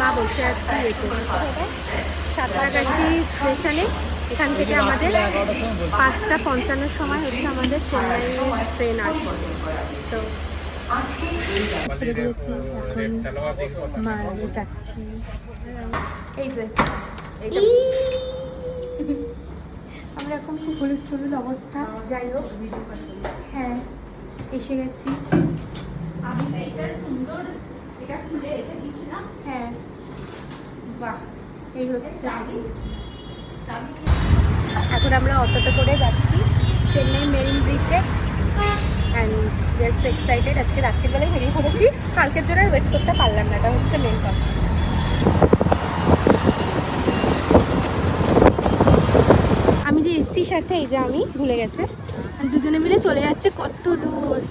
মা বসে আছি এতে সাঁতরাগাছি স্টেশনে। এখান থেকে আমাদের 5:55 সময় হচ্ছে আমাদের চেন্নাই ট্রেন আসবে। সো ছেড়ে দিয়েছি, এখন মারবে যাচ্ছি। এই যে আমরা এখন খুব হুলস্থুল অবস্থা। যাই হোক, হ্যাঁ এসে গেছি। হ্যাঁ বাহ, এই হচ্ছে। এখন আমরা অটোতে করে যাচ্ছি চেন্নাই মেরিন ব্রিজে। And just excited. আজকে রাত্রিবেলায় বেরিয়ে পড়েছি, কালকের জন্য ওয়েট করতে পারলাম না, এটা হচ্ছে মেন কথা। আমি যে এসছি সাথে, এই যে আমি ভুলে গেছে, দুজনে মিলে চলে যাচ্ছে কত দূর।